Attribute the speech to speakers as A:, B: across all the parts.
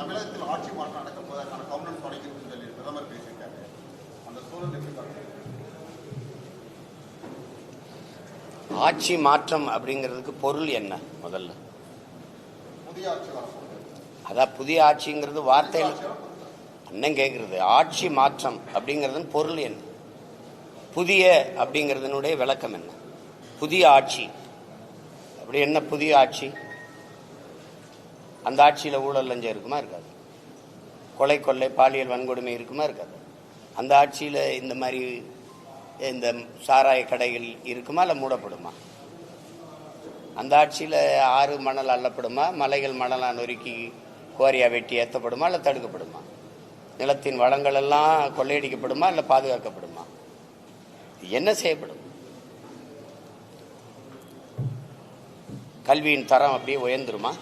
A: தமிழகத்தில் ஆட்சி மாற்றம் நடக்க போவதற்கான கவுண்டர் தொடங்கிட்டு சொல்லி பிரதமர் பேசியிருக்காரு. அந்த சூழல் எப்படி பார்க்குறீங்க?
B: ஆட்சி மாற்றம் அப்படிங்கிறதுக்கு பொருள் என்ன? முதல்ல
A: புதிய ஆட்சி வரப்போகுது.
B: அதான் புதிய ஆட்சிங்கிறது வார்த்தையில் அண்ணன் கேட்கறது. ஆட்சி மாற்றம் அப்படிங்கிறது பொருள் என்ன? புதிய அப்படிங்கிறதுனுடைய விளக்கம் என்ன? புதிய ஆட்சி அப்படி என்ன? புதிய ஆட்சி அந்த ஆட்சியில் ஊழல் லஞ்சம் இருக்குமா இருக்காது? கொலை கொள்ளை பாலியல் வன்கொடுமை இருக்குமா இருக்காது? அந்த ஆட்சியில் இந்த மாதிரி இந்த சாராய கடைகள் இருக்குமா இல்லை மூடப்படுமா? அந்த ஆட்சியில் ஆறு மணல் அள்ளப்படுமா? மலைகள் மணலா நொறுக்கி கோரியா வெட்டி ஏற்றப்படுமா இல்லை தடுக்கப்படுமா? நிலத்தின் வளங்கள் எல்லாம் கொள்ளையடிக்கப்படுமா இல்லை பாதுகாக்கப்படுமா? என்ன செய்யப்படும்? கல்வியின் தரம் அப்படியே உயர்ந்துருமா?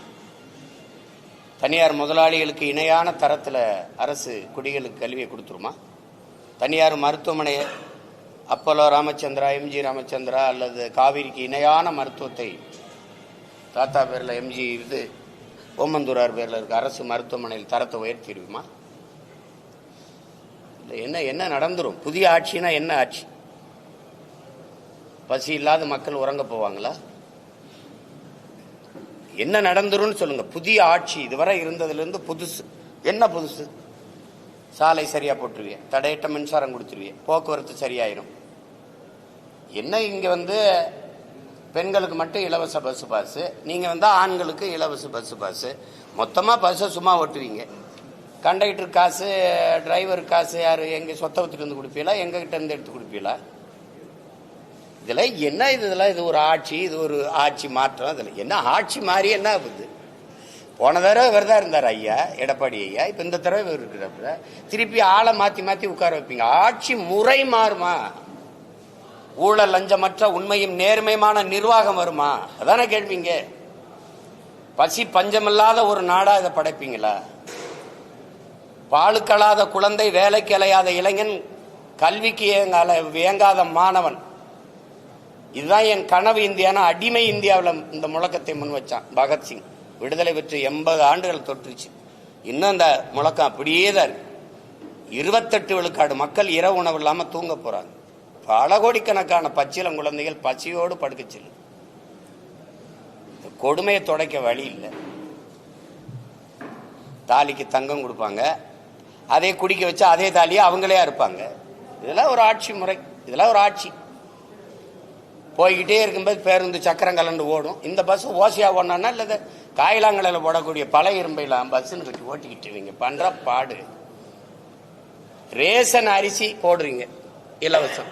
B: தனியார் முதலாளிகளுக்கு இணையான தரத்தில் அரசு குடிகளுக்கு கல்வியை கொடுத்துருமா? தனியார் மருத்துவமனை அப்போலோ ராமச்சந்திரா, எம்ஜி ராமச்சந்திரா அல்லது காவிரிக்கு இணையான மருத்துவத்தை தாத்தா பேரில் எம்ஜி இது ஓமந்தூரார் பேரில் இருக்க அரசு மருத்துவமனையில் தரத்தை உயர்த்திடுமா? இல்லை, என்ன என்ன நடந்துரும்? புதிய ஆட்சினா என்ன ஆட்சி? பசி இல்லாத மக்கள் உறங்க போவாங்களா? என்ன நடந்துரும்னு சொல்லுங்க. புதிய ஆட்சி இதுவரை இருந்ததுலேருந்து புதுசு என்ன? புதுசு சாலை சரியா போட்டுருவிய, தடையற்ற மின்சாரம் கொடுத்துருவிய, போக்குவரத்து சரியாயிரும். என்ன இங்க பெண்களுக்கு மட்டும் இலவச பஸ் பாஸ், நீங்க ஆண்களுக்கு இலவச பஸ் பாஸ், மொத்தமா பஸ்ஸை சும்மா ஓட்டுவீங்க. கண்டக்டர் காசு, டிரைவர் காசு யாரு எங்க சொத்த வித்துட்டு இருந்து கொடுப்பீங்களா? எங்க கிட்ட இருந்து எடுத்து கொடுப்பீங்களா? இதுல என்ன? இதெல்லாம் இது ஒரு ஆட்சி, இது ஒரு ஆட்சி மாற்றம். இதுல என்ன ஆட்சி மாறி என்ன ஆகுது? போன தடவை இவர் தான் இருந்தார் ஐயா, எடப்பாடி ஐயா. இப்ப இந்த தடவை இவர் இருக்கிறப்ப திருப்பி ஆளை மாத்தி மாத்தி உட்கார வைப்பீங்க. ஆட்சி முறை மாறுமா? ஊழல் லஞ்சமற்ற உண்மையும் நேர்மையுமான நிர்வாகம் வருமா? அதானே கேள்விங்க. பசி பஞ்சமில்லாத ஒரு நாடா இதை படைப்பீங்களா? பாலுக்கலாத குழந்தை, வேலைக்கு அலையாத இளைஞன், கல்விக்கு இயங்காத மாணவன், இதுதான் என் கனவு இந்தியானா அடிமை இந்தியாவில் இந்த முழக்கத்தை முன் வச்சான் பகத்சிங். விடுதலை பெற்று 80 ஆண்டுகள் தொற்றுச்சு. இன்னும் அந்த முழக்கம் அப்படியே தான் இருக்கு. 28 விழுக்காடு மக்கள் இரவு உணவு இல்லாம தூங்க போறாங்க. பல கோடிக்கணக்கான பச்சிளம் குழந்தைகள் பசியோடு படுக்கச்சு. கொடுமையை துடைக்க வழி இல்லை. தாலிக்கு தங்கம் கொடுப்பாங்க, அதே குடிக்க வச்சா அதே தாலியை அவங்களே இருப்பாங்க. இதெல்லாம் ஒரு ஆட்சி முறை, இதெல்லாம் ஒரு ஆட்சி. போய்கிட்டே இருக்கும்போது பேருந்து சக்கரம் கலந்து ஓடும். இந்த பஸ் ஓசையா ஓடனா இல்லை காயிலாங்கலையில் போடக்கூடிய பழைய இரும்பையெல்லாம் பஸ்ன்னு கட்டி ஓட்டிக்கிட்டு பண்ற பாடு. ரேஷன் அரிசி போடுறீங்க இலவசம்.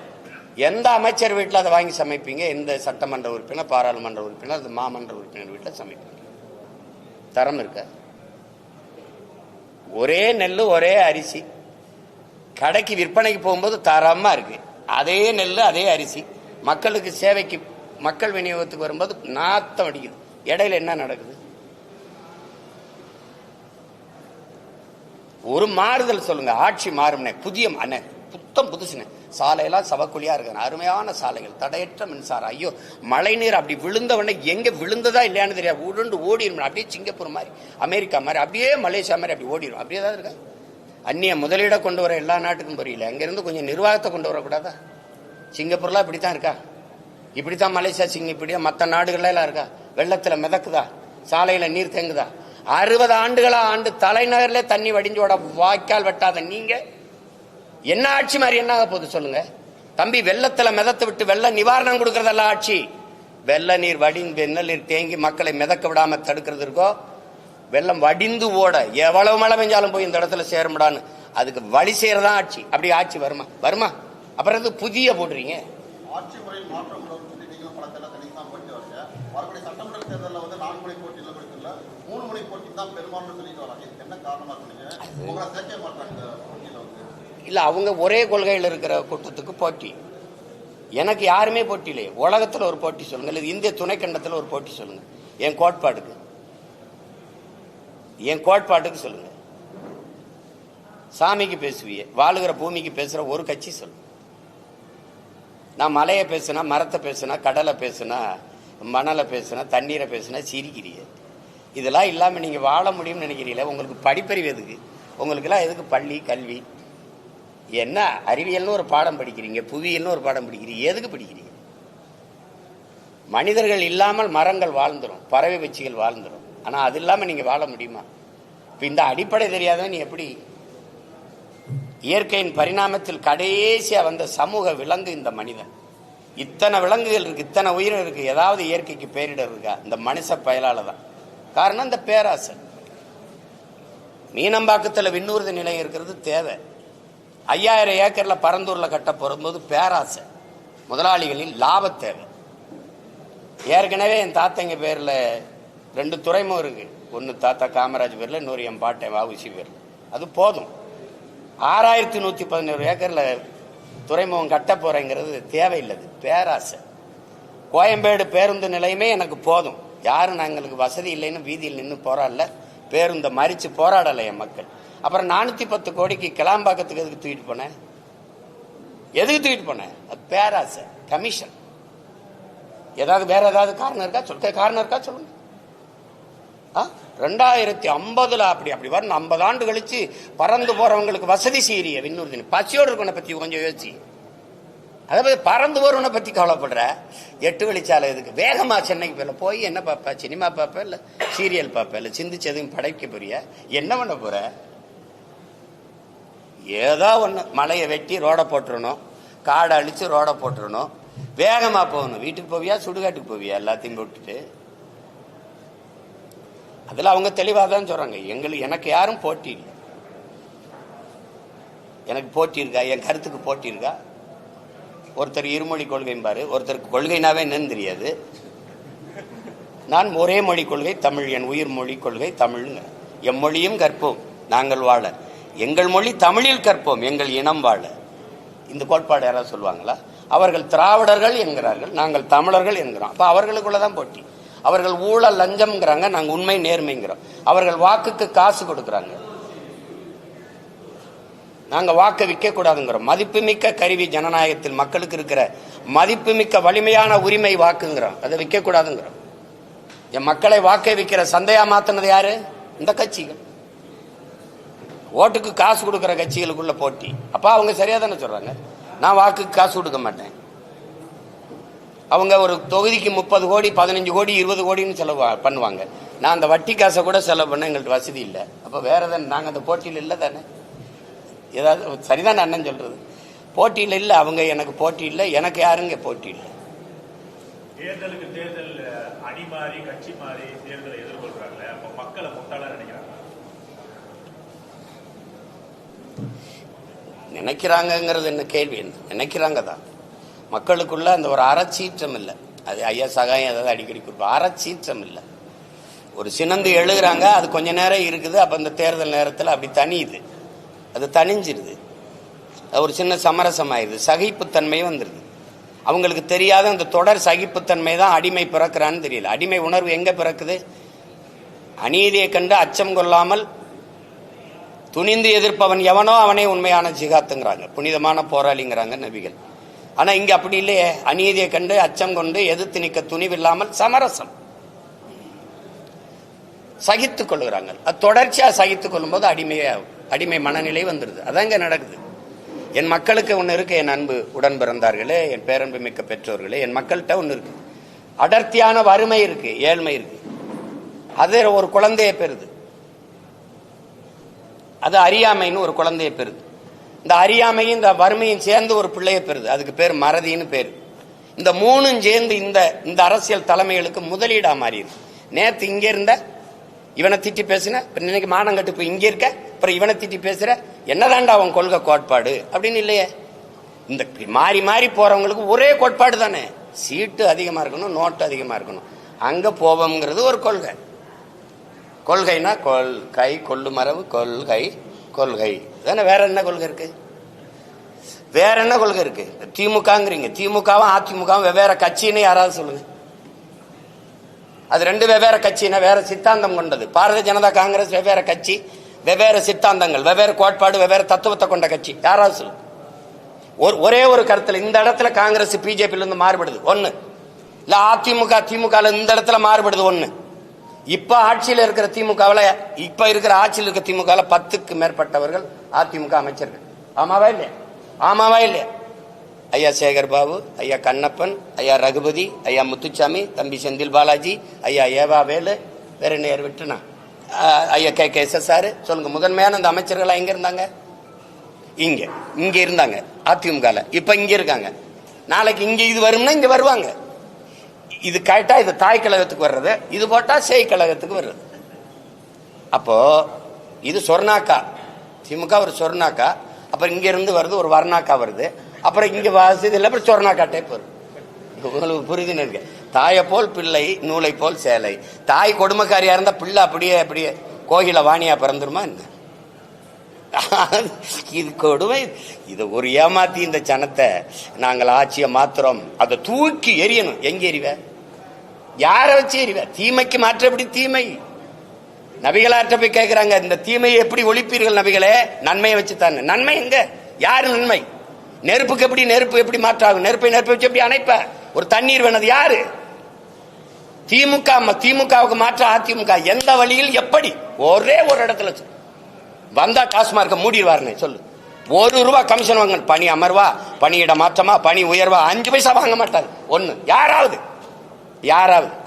B: எந்த அமைச்சர் வீட்டில் அதை வாங்கி சமைப்பீங்க? எந்த சட்டமன்ற உறுப்பினர், பாராளுமன்ற உறுப்பினர், அது மாமன்ற உறுப்பினர் வீட்டில் சமைப்பீங்க? தரம் இருக்க? ஒரே நெல் ஒரே அரிசி கடைக்கு விற்பனைக்கு போகும்போது தரமா இருக்கு. அதே நெல் அதே அரிசி மக்களுக்கு சேவைக்கு மக்கள் விநியோகத்துக்கு வரும்போது நாத்தம் அடிக்குது. இடையில என்ன நடக்குது? ஒரு மாறுதல் சொல்லுங்க. ஆட்சி மாறும்னே, புதிய புத்தம் புதுசுனே. சாலையெல்லாம் சவக்குழியா இருக்கு, அருமையான சாலைகள், தடையற்ற மின்சாரம். ஐயோ, மழை நீர் அப்படி விழுந்தவொடனே எங்க விழுந்ததா இல்லையான்னு தெரியாது, உருண்டு ஓடிடும். அப்படியே சிங்கப்பூர் மாதிரி, அமெரிக்கா மாதிரி, அப்படியே மலேசியா மாதிரி அப்படி ஓடிடும். அப்படியே தான் இருக்கா? அந்நிய முதலீட கொண்டு வர எல்லா நாட்டுக்கும் புரியல, அங்கிருந்து கொஞ்சம் நிர்வாகத்தை கொண்டு வரக்கூடாதா? சிங்கப்பூர்லாம் இப்படித்தான் இருக்கா? இப்படித்தான் மலேசியா, இப்படியா மற்ற நாடுகள்ல எல்லாம் இருக்கா? வெள்ளத்துல மிதக்குதா? சாலையில நீர் தேங்குதா? 60 ஆண்டுகளா ஆண்டு தலைநகர்ல தண்ணி வடிஞ்சோட வாய்க்கால் வெட்டாத நீங்க என்ன ஆட்சி மாதிரி என்ன ஆக போகுது சொல்லுங்க தம்பி? வெள்ளத்துல மிதத்து விட்டு வெள்ள நிவாரணம் கொடுக்கறதல்ல ஆட்சி. வெள்ள நீர் வடிந்து வெள்ள நீர் தேங்கி மக்களை மிதக்க விடாம தடுக்கிறது இருக்கோ, வெள்ளம் வடிந்து ஓட எவ்வளவு மழை பெஞ்சாலும் போய் இந்த இடத்துல சேரும்டான்னு அதுக்கு வழி செய்யறதா ஆட்சி. அப்படி ஆட்சி வருமா? வருமா? அப்புறம் இது புதிய போடுறீங்க.
A: ஆட்சி முறையில் மாற்றம் வரக்கூடிய சட்டமன்ற தேர்தலில் 4 முனை போட்டியில் கொடுக்கல, 3 முனை போட்டி தான் பெரும்பான்மை சொல்லிட்டு வராங்க. என்ன காரணமா இருக்கு? உங்களை சேர்க்க மாட்டாங்க
B: இல்ல, அவங்க ஒரே கொள்கையில் இருக்கிற கூட்டத்துக்கு போட்டி. எனக்கு யாருமே போட்டி இல்லையே. உலகத்துல ஒரு போட்டி சொல்லுங்க, இல்லை இந்திய துணைக்கண்டத்தில் ஒரு போட்டி சொல்லுங்க. என் கோட்பாட்டுக்கு சொல்லுங்க. சாமிக்கு பேசுவிய, வாழுகிற பூமிக்கு பேசுற ஒரு கட்சி சொல்லுங்க. நான் மலையை பேசுனா, மரத்தை பேசுனா, கடலை பேசுனா, மணலை பேசுனா, தண்ணீரை பேசுனா சிரிக்கிறிய. இதெல்லாம் இல்லாம நீங்க வாழ முடியும்னு நினைக்கிறீங்களா? உங்களுக்கு படிப்பறிவு எதுக்கு? உங்களுக்கெல்லாம் எதுக்கு பள்ளி கல்வி? என்ன அறிவியல்னு ஒரு பாடம் படிக்கிறீங்க, புவியியல்னு ஒரு பாடம் படிக்கிறீங்க, எதுக்கு படிக்கிறீங்க? மனிதர்கள் இல்லாமல் மரங்கள் வாழ்ந்துடும், பறவை பட்சிகள் வாழ்ந்துடும். ஆனா அது இல்லாம நீங்க வாழ முடியுமா? இப்ப இந்த அடிப்படை தெரியாதவன் நீ எப்படி? இயற்கையின் பரிணாமத்தில் கடைசியா வந்த சமூக விலங்கு இந்த மனிதன். இத்தனை விலங்குகள் இருக்கு, இத்தனை உயிரும் இருக்கு, ஏதாவது இயற்கைக்கு பேரிடர் இருக்கா? இந்த மனுஷ பயலால தான். காரணம் இந்த பேராசை. மீனம்பாக்கத்துல விண்ணூர்தி நிலையம் இருக்கிறது தேவை. 5000 ஏக்கர்ல பரந்தூர்ல கட்ட போகும்போது பேராசை, முதலாளிகளின் லாப தேவை. ஏற்கனவே என் தாத்தங்க பேர்ல 2 துறைமுகம் இருக்கு. ஒன்னு தாத்தா காமராஜ் பேர்ல, இன்னொரு என் பாட்டை வாவுசி பேர்ல. அது போதும். 6111 ஏக்கர்ல துறைமுகம் கட்ட போறேங்கிறது தேவையில்லை, பேராசை. கோயம்பேடு பேருந்து நிலையமே எனக்கு போதும். யாரும் நாங்களுக்கு வசதி இல்லைன்னு வீதியில் நின்று போராடல, பேருந்தை மறிச்சு போராடலை என் மக்கள். அப்புறம் 410 கோடிக்கு கிளாம்பாக்கத்துக்கு எதுக்கு தூக்கிட்டு போனேன்? எதுக்கு தூக்கிட்டு போனேன்? அது பேராசை, கமிஷன். ஏதாவது வேற ஏதாவது காரணம் இருக்கா? காரணம் இருக்கா சொல்லுங்க. 2050 அப்படி வரும். 50 ஆண்டு கழிச்சு பறந்து போறவங்களுக்கு வசதி செய்யறிய விண்ணூர்தி. பசியோடு இருக்கவனை பத்தி கொஞ்சம் யோசி. அதாவது பறந்து போறவனை பத்தி கவலைப்படுற. 8 வழிச்சாலை இதுக்கு வேகமா சென்னைக்கு போய் என்ன பார்ப்ப? சினிமா பார்ப்ப, இல்ல சீரியல் பார்ப்ப, இல்ல சிந்திச்சு எதுவும் படைக்க போறிய? என்ன பண்ண போற? ஏதோ ஒண்ணு, மலையை வெட்டி ரோட போட்டுறணும், காடை அழிச்சு ரோட போட்டுறணும், வேகமா போகணும். வீட்டுக்கு போவியா சுடுகாட்டுக்கு போவியா? எல்லாத்தையும் போட்டுட்டு. அதுல அவங்க தெளிவாக தான் சொல்றாங்க, எனக்கு யாரும் போட்டி இல்லை. எனக்கு போட்டி இருக்கா? என் கருத்துக்கு போட்டி இருக்கா? ஒருத்தர் இருமொழி கொள்கைம்பாரு, ஒருத்தருக்கு கொள்கைனாவே என்னன்னு தெரியாது. நான் ஒரே மொழி கொள்கை தமிழ், என் உயிர் மொழி கொள்கை தமிழ்ங்க. எம்மொழியும் கற்போம் நாங்கள் வாழ, எங்கள் மொழி தமிழில் கற்போம் எங்கள் இனம் வாழ. இந்த கோட்பாடு யாராவது சொல்லுவாங்களா? அவர்கள் திராவிடர்கள் என்கிறார்கள், நாங்கள் தமிழர்கள் என்கிறோம். அப்ப அவர்களுக்குள்ளதான் போட்டி. அவர்கள் ஊழல் லஞ்சம்ங்கிறாங்க, நாங்க உண்மை நேர்மைங்கிறோம். அவர்கள் வாக்குக்கு காசு கொடுக்கறாங்க, நாங்க வாக்க விற்க கூடாதுங்கிறோம். மதிப்புமிக்க கருவி ஜனநாயகத்தில் மக்களுக்கு இருக்கிற மதிப்புமிக்க வலிமையான உரிமை வாக்குங்கிறோம், அதை விற்க கூடாதுங்கிறோம். என் மக்களை வாக்கை விற்கிற சந்தையா மாத்தினது யாரு? இந்த கட்சிகள். ஓட்டுக்கு காசு கொடுக்கிற கட்சிகளுக்குள்ள போட்டி. அப்ப அவங்க சரியா தானே சொல்றாங்க. நான் வாக்குக்கு காசு கொடுக்க மாட்டேன். அவங்க ஒரு தொகுதிக்கு 30 கோடி 15 கோடி 20 கோடின்னு செலவு பண்ணுவாங்க. நான் அந்த வட்டி காசை கூட செலவு பண்ண எங்களுக்கு வசதி இல்லை. அப்ப வேற தானே நாங்க அந்த போட்டியில் இல்லை தானே? ஏதாவது சரிதான் அண்ணன் சொல்றது. போட்டியில் இல்லை, அவங்க எனக்கு போட்டி இல்லை, எனக்கு யாருங்க போட்டி இல்லை.
C: தேர்தலுக்கு தேர்தல் அணி மாறி கட்சி மாறி தேர்தலை எதிர்கொள்றாங்க. அப்ப மக்களை முட்டாளா
B: நினைக்கிறாங்கிறது என்ன கேள்வி? என்ன நினைக்கிறாங்க தான். மக்களுக்குள்ள அந்த ஒரு அறச்சீற்றம் இல்லை. அது ஐயா சகாயம் ஏதாவது அடிக்கடி கொடுப்போம். அறச்சீற்றம் இல்லை. ஒரு சினந்து எழுதுறாங்க, அது கொஞ்ச நேரம் இருக்குது. அப்ப இந்த தேர்தல் நேரத்தில் அப்படி தனியுது, அது தனிஞ்சிருது, ஒரு சின்ன சமரசம் ஆயிடுது, சகிப்புத்தன்மை வந்துருது. அவங்களுக்கு தெரியாத அந்த தொடர் சகிப்புத்தன்மை தான் அடிமை பிறக்கிறான்னு தெரியல. அடிமை உணர்வு எங்க பிறக்குது? அநீதியை கண்டு அச்சம் கொள்ளாமல் துணிந்து எதிர்ப்பவன் எவனோ அவனே உண்மையான ஜிகாத்துங்கிறாங்க, புனிதமான போராளிங்கிறாங்க நபிகள். ஆனா இங்க அப்படி இல்லையே. அநீதியை கண்டு அச்சம் கொண்டு எதிர்த்து நிற்க துணிவில்லாமல் சமரசம், சகித்துக் கொள்ளுகிறாங்க. அது தொடர்ச்சியா சகித்துக் கொள்ளும் போது அடிமை மனநிலை வந்துடுது. அதான் இங்க நடக்குது. என் மக்களுக்கு ஒண்ணு இருக்கு, என் அன்பு உடன் பிறந்தார்களே, என் பேரன்பு மிக்க பெற்றோர்களே, என் மக்கள்கிட்ட ஒண்ணு இருக்கு. அடர்த்தியான வறுமை இருக்கு, ஏழ்மை இருக்கு. அது ஒரு குழந்தையை பெறுது. அது அறியாமைன்னு ஒரு குழந்தையை பெறுது. இந்த அறியாமையும் இந்த வறுமையும் சேர்ந்து ஒரு பிள்ளையை பெறுது. அதுக்கு பேர் மறதின்னு பேரு. இந்த மூணும் சேர்ந்து இந்த அரசியல் தலைமைகளுக்கு முதலீடா மாறி இருக்கு. நேத்து இங்க இருந்த இவனை திட்டி பேசுன, இன்னைக்கு மானம் கட்டு போய் இங்க இருக்க, அப்புறம் இவனை திட்டி பேசுற, என்னதாண்டா அவன் கொள்கை கோட்பாடு அப்படின்னு இல்லையே. இந்த மாறி மாறி போறவங்களுக்கு ஒரே கோட்பாடு தானே. சீட்டு அதிகமா இருக்கணும், நோட்டு அதிகமா இருக்கணும், அங்க போவோம்ங்கிறது ஒரு கொள்கை. கொள்கைனா கொள்கை, கொள்ளு மரபு, கொள்கை கொள்கை தானே. வேற என்ன கொள்கை இருக்கு? வேற என்ன கொள்கை இருக்கு? திமுகங்கிறீங்க, திமுகவும் அதிமுகவும் வெவ்வேறு கட்சின்னு யாராவது சொல்லுங்க. அது 2 வெவ்வேறு கட்சினா வேற சித்தாந்தம் கொண்டது. பாரதிய ஜனதா காங்கிரஸ் வெவ்வேறு கட்சி, வெவ்வேறு சித்தாந்தங்கள், வெவ்வேறு கோட்பாடு, வெவ்வேறு தத்துவத்தை கொண்ட கட்சி. யாராவது சொல்லுங்க. ஒரே ஒரு கருத்துல இந்த இடத்துல காங்கிரஸ் பிஜேபியில இருந்து மாறுபடுது ஒண்ணு, இல்ல அதிமுக திமுக இந்த இடத்துல மாறுபடுது ஒண்ணு. இப்ப ஆட்சியில் இருக்கிற திமுகவில் இப்ப இருக்கிற ஆட்சியில் இருக்கிற திமுகவில் 10க்கு மேற்பட்டவர்கள் அதிமுக அமைச்சர்கள். ஆமாவா இல்லையா? ஆமாவா இல்லையா? ஐயா சேகர் பாபு, ஐயா கண்ணப்பன், ஐயா ரகுபதி, ஐயா முத்துச்சாமி, தம்பி செந்தில் பாலாஜி, ஐயா ஏவா வேலு, வேற நேர் விட்டுனா ஐயா KK சொல்லுங்க. முதன்மையான அந்த அமைச்சர்கள் எங்க இருந்தாங்க? இங்க இருந்தாங்க அதிமுக. இப்ப இங்க இருக்காங்க. நாளைக்கு இங்க இது வரும்னா இங்க வருவாங்க. இது கேட்டா இது தாய் கழகத்துக்கு வர்றது, இது போட்டா சேய் கழகத்துக்கு வர்றது. அப்போ இது சொர்ணாக்கா, திமுக ஒரு சொர்ணாக்கா, அப்புறம் இங்க இருந்து வருது ஒரு வர்ணாக்கா வருது, அப்புறம் இங்க வாசது இல்லை, அப்புறம் சொர்ணாக்கா டைப் வருது. உங்களுக்கு புரியுதுன்னு இருக்கு. தாயை போல் பிள்ளை, நூலை போல் சேலை. தாய் கொடுமைக்காரியா இருந்தா பிள்ளை அப்படியே கோகில வாணியா பிறந்துருமா என்ன? இது கொடுமை. இது ஒரு ஏமாத்தி இந்த ஜனத்தை நாங்கள் ஆட்சியை மாத்திரம், அதை தூக்கி எரியணும். எங்க எறிவ? யார வச்சு எறிவ? தீமைக்கு மாற்றப்படி தீமை. நபிகளார்ட்ட போய் கேட்கிறாங்க, இந்த தீமையை எப்படி ஒழிப்பீர்கள் நபிகளே? நன்மையை வச்சு தானே. நன்மை எங்க? யாரு நன்மை? நெருப்புக்கு எப்படி நெருப்பு எப்படி மாற்றாகும்? நெருப்பை வச்சு எப்படி அணைப்ப? ஒரு தண்ணீர் வேணது யாரு? திமுகவுக்கு மாற்ற அதிமுக. எந்த வழியில் எப்படி? ஒரே ஒரு இடத்துல வந்தா டாஸ்மார்க்க மூடிடுவாருன்னு சொல்லு. ₹1 கமிஷன் வாங்க. பணி அமர்வா, பணியிட மாற்றமா, பணி உயர்வா, 5 பைசா வாங்க மாட்டார். ஒண்ணு யாராவது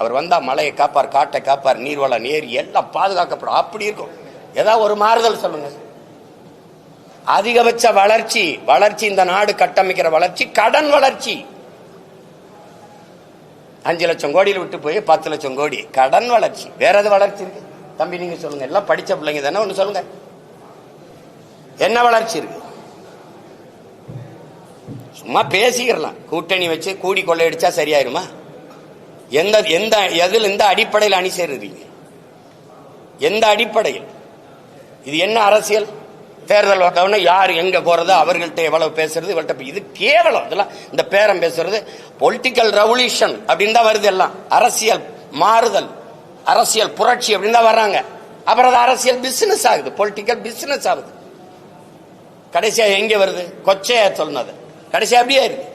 B: அவர் வந்தா மலையை காப்பார், காட்டை காப்பார், நீர்வளம் ஏரி எல்லாம் பாதுகாக்கப்படும். அப்படி இருக்கும். ஏதாவது ஒரு மாறுதல் சொல்லுங்க. அதிகபட்ச வளர்ச்சி இந்த நாடு கட்டமைக்கிற வளர்ச்சி கடன் வளர்ச்சி. 5 லட்சம் கோடியில் விட்டு போய் 10 லட்சம் கோடி கடன் வளர்ச்சி. வேற எது வளர்ச்சி இருக்கு தம்பி? நீங்க சொல்லுங்க. எல்லாம் படிச்ச பிள்ளைங்க தானே. ஒண்ணு சொல்லுங்க, என்ன வளர்ச்சி இருக்கு? சும்மா பேசிக்கிறலாம். கூட்டணி வச்சு கூடி கொள்ளையடிச்சா சரியாயிருமா? எந்த அடிப்படையில் அணி சேருறீங்க? எந்த அடிப்படையில்? இது என்ன அரசியல்? தேர்தல் வந்தவொடனே யார் எங்க போறது, அவர்கள்ட்ட எவ்வளவு பேசுறது, இவள்கிட்ட இது கேவலம். இதெல்லாம் இந்த பேரம் பேசுறது பொலிட்டிக்கல் ரெவல்யூஷன் அப்படின்னு தான் வருது. எல்லாம் அரசியல் மாறுதல், அரசியல் புரட்சி அப்படின்னு தான் வர்றாங்க. அப்புறம் அது அரசியல் பிசினஸ் ஆகுது, பொலிட்டிக்கல் பிசினஸ் ஆகுது. கடைசியா எங்க வருது? கொச்சையா சொன்னது கடைசியா அப்படியே இருக்கு.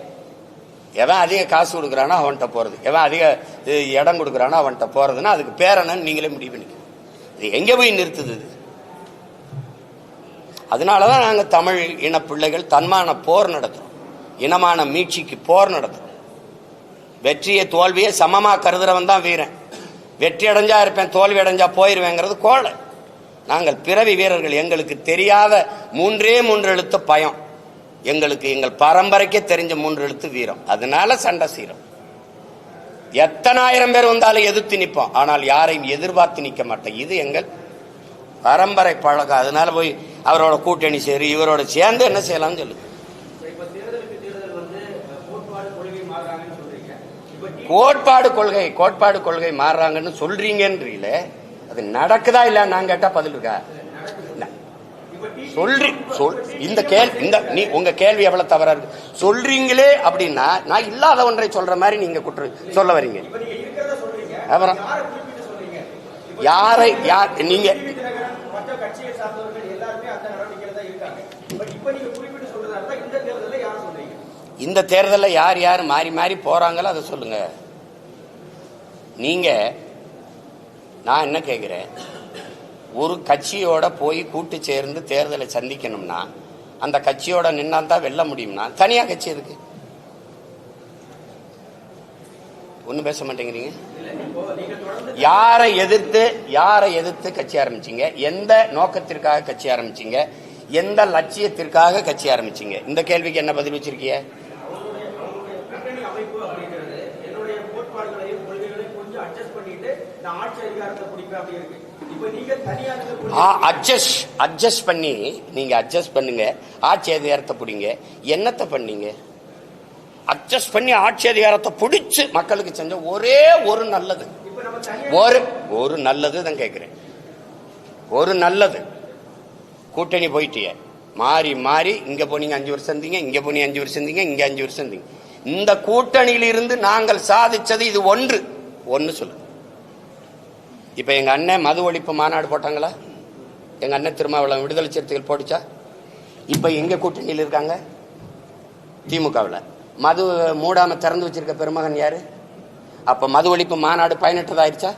B: எவன் அதிக காசு கொடுக்குறானோ அவன்கிட்ட போறது, எவன் அதிக இடம் கொடுக்குறானோ அவன்கிட்ட போறதுன்னா அதுக்கு பேர் என்னன்னு நீங்களே முடிவு பண்ணிக்க. இது எங்க போய் நிறுத்துது? அதனாலதான் நாங்க தமிழ் இன பிள்ளைகள் தன்மான போர் நடத்துறோம், இனமான மீட்சிக்கு போர் நடத்துறோம். வெற்றியை தோல்வியை சமமா கருதுறவன் தான் வீரன். வெற்றி அடைஞ்சா இருப்பேன், தோல்வி அடைஞ்சா போயிருவேங்கிறது கோழை. நாங்கள் பிறவி வீரர்கள். எங்களுக்கு தெரியாத 3 எழுத்து பயம். எங்களுக்கு எங்கள் பரம்பரைக்கே தெரிஞ்ச 3 எழுத்து வீரம். அதனால சண்டை சீரம். எத்தனை ஆயிரம் பேர் வந்தாலும் எதிர்த்து நிற்போம், ஆனால் யாரையும் எதிர்பார்த்து நிற்க மாட்டோம். இது எங்கள் பரம்பரை பழக்கம். அதனால போய் அவரோட கூட்டணி சேரு, இவரோட சேர்ந்து என்ன செய்யலாம்னு சொல்லு. கோட்பாடு கொள்கை மாறுறாங்கன்னு சொல்றீங்கன்றீல, அது நடக்குதா இல்ல? நான் கேட்டா பதில் இருக்கா? உங்க கேள்வி எவ்வளவு தவறா இருக்கு. சொல்றீங்களே அப்படின்னா நான் இல்லாத ஒன்றை சொல்ற மாதிரி நீங்க சொல்ல வரீங்க. அப்புறம் யாரை நீங்க இந்த தேர்தலில் யார் மாறி போறாங்களோ அதை சொல்லுங்க. நீங்க நான் என்ன கேட்கிறேன், ஒரு கட்சியோட போய் கூட்டு சேர்ந்து தேர்தலை சந்திக்கணும்னா அந்த கட்சியோட நின்னா தான் வெல்ல முடியும்னா தனியா கட்சி எதுக்கு? ஒன்னும் பேச மாட்டேங்கிறீங்க. யாரை எதிர்த்து கட்சி ஆரம்பிச்சீங்க? எந்த நோக்கத்திற்காக கட்சி ஆரம்பிச்சீங்க? எந்த லட்சியத்திற்காக கட்சி ஆரம்பிச்சீங்க? இந்த கேள்விக்கு என்ன பதில் வச்சிருக்கீங்க? அட்ஜஸ்ட் பண்ணி நீங்க அட்ஜஸ்ட் பண்ணுங்க, ஆட்சி அதிகாரத்தை பிடிங்க. என்னத்தை பண்ணீங்க? அட்ஜஸ்ட் பண்ணி ஆட்சி அதிகாரத்தை பிடிச்சு மக்களுக்கு செஞ்ச ஒரே ஒரு நல்லது, ஒரு நல்லது தான் கேட்கிறேன். ஒரு நல்லது. கூட்டணி போயிட்டிய மாறி இங்க போனீங்க 5 வருஷம் இருந்தீங்க, இங்க போனீங்க 5 வருஷம் இருந்தீங்க, இங்க 5 வருஷம் இருந்தீங்க. இந்த கூட்டணியில இருந்து நாங்கள் சாதிச்சது இது ஒன்று சொல்லு. இப்ப எங்க அண்ணன் மது ஒழிப்பு மாநாடு போட்டாங்களா? எங்க அண்ணன் திருமாவளவன் விடுதலை சிறுத்தைகள் போட்டுச்சா? இப்ப எங்க கூட்டணியில் இருக்காங்க? திமுகவில். மது மூடாம திறந்து வச்சிருக்க பெருமகன் யாரு? அப்ப மது ஒழிப்பு மாநாடு பயனற்றதாயிருச்சா?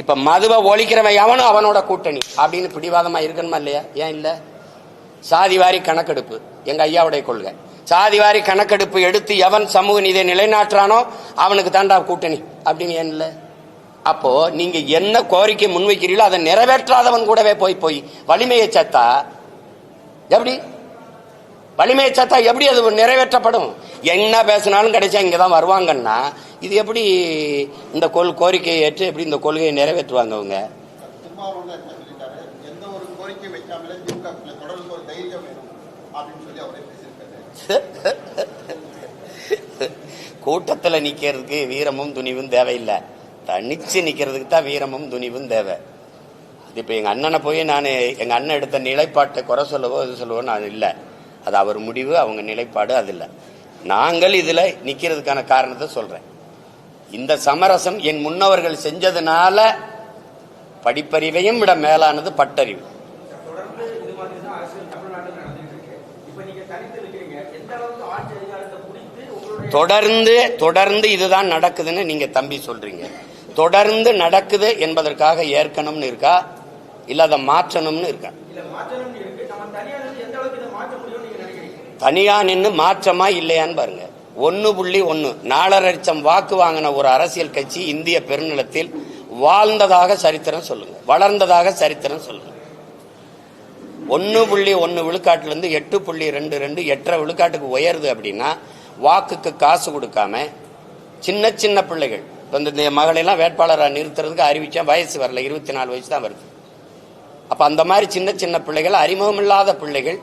B: இப்ப மதுவை ஒழிக்கிறவன் எவனும் அவனோட கூட்டணி அப்படின்னு பிடிவாதமா இருக்கணுமா இல்லையா? ஏன் இல்ல? சாதிவாரி கணக்கெடுப்பு எங்க ஐயாவுடைய கொள்கை. சாதிவாரி கணக்கெடுப்பு எடுத்து எவன் சமூக நீதியை நிலைநாட்டுறானோ அவனுக்கு தாண்டா கூட்டணி அப்படின்னு ஏன் இல்ல? அப்போ நீங்க என்ன கோரிக்கை முன்வைக்கிறீங்களோ அதை நிறைவேற்றாதவன் கூடவே போய் வலிமையை சேர்த்தா எப்படி? வலிமையை சேர்த்தா எப்படி அது நிறைவேற்றப்படும்? என்ன பேசினாலும் கிடைச்சா இங்கதான் வருவாங்கன்னா இது எப்படி இந்த கோரிக்கையை ஏற்று எப்படி இந்த கொள்கையை நிறைவேற்றுவாங்க அவங்க?
A: எந்த ஒரு கோரிக்கை வைக்காமலே தொடர்ந்து ஒரு தைரியம் வேணும் அப்படின்னு சொல்லி அவரே பேசியிருக்காரு.
B: கூட்டத்தில் நிக்கிறதுக்கு வீரமும் துணிவும் தேவையில்லை, தனிச்சு நிக்கிறதுக்கு தான் வீரமும் துணிவும் தேவை. அது இப்ப எங்க அண்ணனை போய் நான் எங்க அண்ணன் எடுத்த நிலைப்பாட்டை குறை சொல்லவோ இது சொல்லவோ நான் இல்லை. அது அவர் முடிவு, அவங்க நிலைப்பாடு, அது இல்லை. நாங்கள் இதுல நிக்கிறதுக்கான காரணத்தை சொல்றேன். இந்த சமரசம் என் முன்னவர்கள் செஞ்சதுனால படிப்பறிவையும் விட மேலானது பட்டறிவு. தொடர்ந்து இதுதான் நடக்குதுன்னு நீங்க தம்பி சொல்றீங்க. தொடர்ந்து நடக்குது என்பதற்காக ஏற்கனம்னு இருக்கா, இல்ல அதை மாற்றணும்னு இருக்கா? தனியா நின்று மாற்றமா இல்லையான்னு பாருங்க. 1.1 4.5 லட்சம் வாக்கு வாங்கின ஒரு அரசியல் கட்சி இந்திய பெருநிலத்தில் வாழ்ந்ததாக சரித்திரம் சொல்லுங்க, வளர்ந்ததாக சரித்திரம் சொல்லுங்க. 1.1 விழுக்காட்டிலிருந்து 8.22 8.5 விழுக்காட்டுக்கு உயருது அப்படின்னா வாக்குக்கு காசு கொடுக்காம சின்ன சின்ன பிள்ளைகள் இந்த மகளெல்லாம் வேட்பாளராக நிறுத்துறதுக்கு அறிவிச்சா வயசு வரல, 24 வயசு தான் வருது. அப்ப அந்த மாதிரி சின்ன சின்ன பிள்ளைகள், அறிமுகம் இல்லாத பிள்ளைகள்,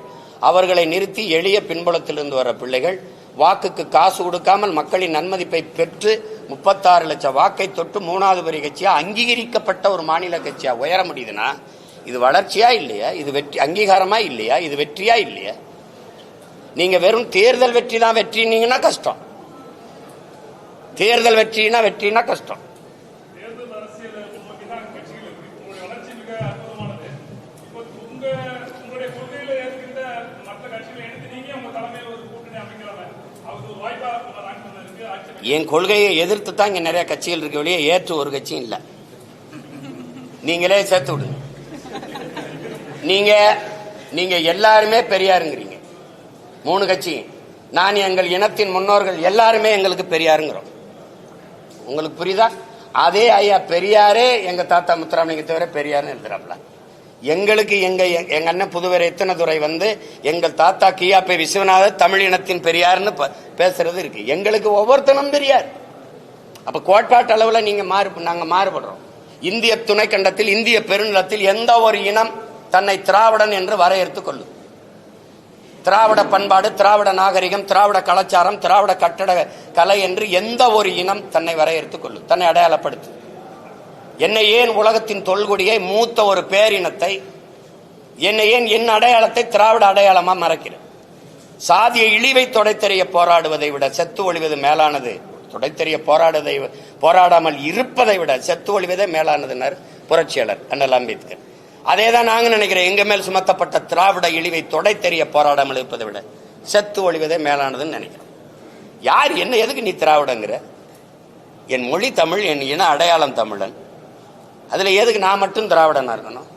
B: அவர்களை நிறுத்தி எளிய பின்புலத்திலிருந்து வர பிள்ளைகள் வாக்குக்கு காசு கொடுக்காமல் மக்களின் நன்மதிப்பை பெற்று 36 லட்சம் வாக்கை தொட்டு 3வது பெரிய கட்சியா அங்கீகரிக்கப்பட்ட ஒரு மாநில கட்சியா உயர முடியுதுன்னா இது வளர்ச்சியா இல்லையா? இது வெற்றி அங்கீகாரமா இல்லையா? இது வெற்றியா இல்லையா? நீங்க வெறும் தேர்தல் வெற்றி தான் வெற்றினீங்கன்னா கஷ்டம். தேர்தல் வெற்றினா கஷ்டம். என் கொள்கையை எதிர்த்து தான் இங்க நிறைய கட்சிகள் இருக்க வெளியே ஏற்று ஒரு கட்சியும் இல்ல. நீங்களே சேர்த்து விடுங்க. நீங்க எல்லாருமே பெரியாருங்கிறீங்க, 3 கட்சி. நான் எங்கள் இனத்தின் முன்னோர்கள் எல்லாருமே எங்களுக்கு பெரியாருங்கிறோம். உங்களுக்கு புரியுதா? அதே ஐயா பெரியாரே எங்க தாத்தா முத்துராமலிங்க தவிர பெரியாருன்னு எழுதுறாப்ல. எங்களுக்கு எங்க அண்ணன் புதுவரை எத்தனதுரை எங்கள் தாத்தா கியாப்பை விஸ்வநாதர் தமிழ் இனத்தின் பெரியார்னு பேசுறது இருக்கு. எங்களுக்கு ஒவ்வொருத்தனும் பெரியார். அப்ப கோட்பாட்டு அளவுல நாங்க மாறுபடுறோம். இந்திய துணைக்கண்டத்தில் இந்திய பெருநிலத்தில் எந்த ஒரு இனம் தன்னை திராவிடன் என்று வரையறுத்துக் கொள்ளும். திராவிட பண்பாடு, திராவிட நாகரிகம், திராவிட கலாச்சாரம், திராவிட கட்டட கலை என்று எந்த ஒரு இனம் தன்னை வரையறுத்துக் கொள்ளும், தன்னை அடையாளப்படுத்து. என்னை ஏன் உலகத்தின் தொல்குடியை மூத்த ஒரு பேரினத்தை, என்னை ஏன் என் அடையாளத்தை திராவிட அடையாளமா மறைக்கிறேன்? சாதிய இழிவை தொடைத்தெறிய போராடுவதை விட செத்து ஒழிவது மேலானது. தொடைத்தெறிய போராடாமல் இருப்பதை விட செத்து ஒழிவதே மேலானதுன்னார் புரட்சியாளர் அண்ணல் அம்பேத்கர். அதே தான் நாங்க நினைக்கிறேன். எங்க மேல் சுமத்தப்பட்ட திராவிட இழிவை தொடைத்தெறிய போராடாமல் இருப்பதை விட செத்து ஒழிவதே மேலானதுன்னு நினைக்கிறேன். யார் என்ன எதுக்கு நீ திராவிடங்கிற? என் மொழி தமிழ், என் இன அடையாளம் தமிழன். அதுல எதுக்கு நான் மட்டும் திராவிடனா இருக்கணும்?